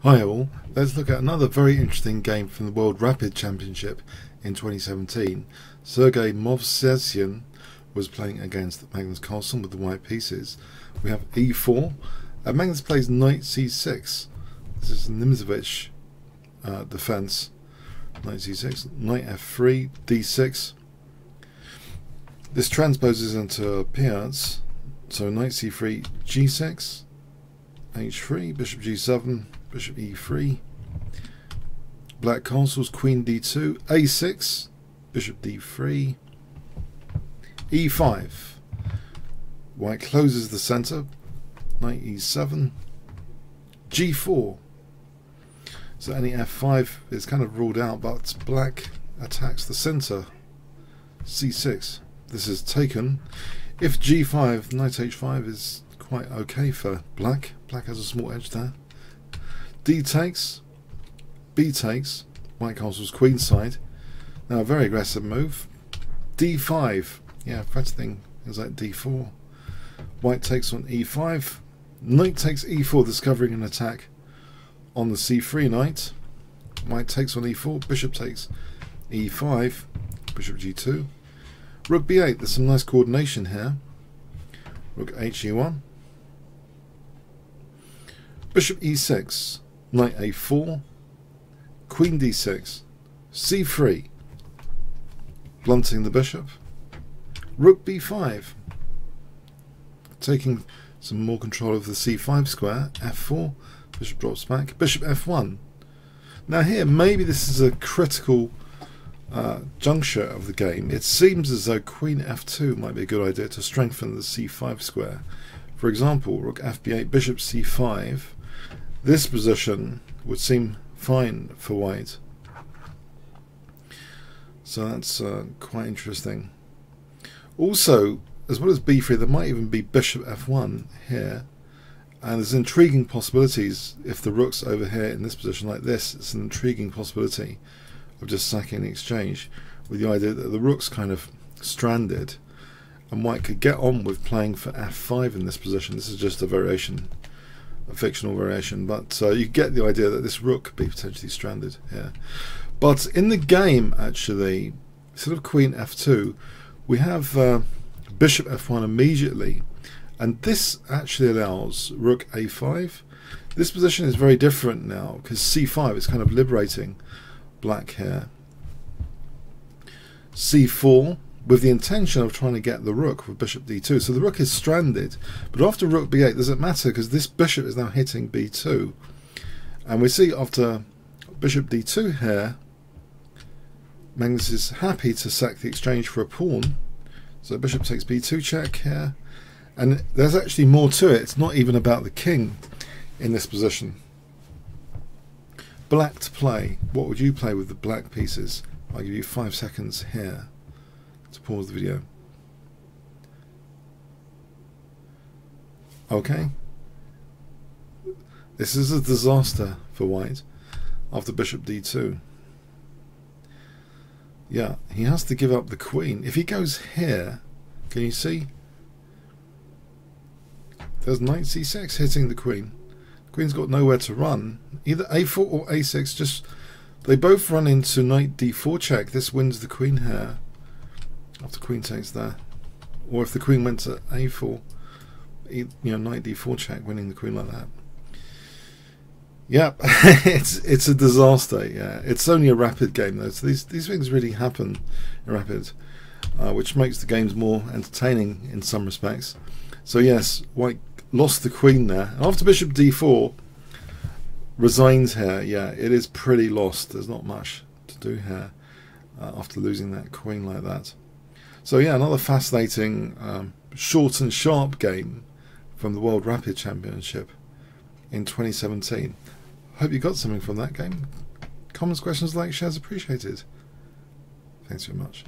Hi all, let's look at another very interesting game from the World Rapid Championship in 2017. Sergei Movsesian was playing against Magnus Carlsen with the white pieces. We have e4, and Magnus plays knight c6. This is Nimzowitsch Defence. Knight c6, knight f3, d6. This transposes into Piance, so knight c3, g6, h3, bishop g7, bishop e3, black castles, queen d2, a6, bishop d3, e5, white closes the center, knight e7, g4. So any f5 is kind of ruled out, but black attacks the center, c6. This is taken. If g5, knight h5 is quite okay for black. Black has a small edge there. D takes, B takes, white castles queenside. Now a very aggressive move. D5, yeah, threatening is like d4. White takes on e5. Knight takes e4, discovering an attack on the c3 knight. White takes on e4, bishop takes e5, bishop g2. Rook b8, there's some nice coordination here. Rook he1. Bishop e6, knight a4, queen d6, c3, blunting the bishop, rook b5, taking some more control of the c5 square, f4, bishop drops back, bishop f1. Now here, maybe this is a critical juncture of the game. It seems as though queen f2 might be a good idea to strengthen the c5 square. For example, rook fb8, bishop c5. This position would seem fine for white. So that's quite interesting. Also, as well as b3, there might even be bishop f1 here. And there's intriguing possibilities if the rook's over here in this position like this. It's an intriguing possibility of just sacking the exchange, with the idea that the rook's kind of stranded and white could get on with playing for f5 in this position. This is just a variation, a fictional variation, but you get the idea that this rook could be potentially stranded here. But in the game, actually, instead of queen f2, we have bishop f1 immediately, and this actually allows rook a5. This position is very different now because c5 is kind of liberating black here. c4 with the intention of trying to get the rook with bishop d2. So the rook is stranded, but after rook b8 doesn't matter because this bishop is now hitting b2, and we see after bishop d2 here, Magnus is happy to sack the exchange for a pawn. So bishop takes b2 check here, and there's actually more to it. It's not even about the king in this position. Black to play. What would you play with the black pieces? I'll give you 5 seconds here to pause the video. Okay. This is a disaster for white after bishop d2. Yeah, he has to give up the queen. If he goes here, can you see? There's knight c6 hitting the queen. Queen's got nowhere to run. Either a4 or a6. Just they both run into knight d4 check. This wins the queen here. After queen takes there, or if the queen went to a4, you know, knight d4 check, winning the queen like that. Yep, it's a disaster. Yeah, it's only a rapid game though, so these things really happen in rapid, which makes the games more entertaining in some respects. So yes, white lost the queen there, and after bishop d4 resigns here. Yeah, it is pretty lost. There's not much to do here after losing that queen like that. So yeah, another fascinating short and sharp game from the World Rapid Championship in 2017. Hope you got something from that game. Comments, questions, likes, shares appreciated. Thanks very much.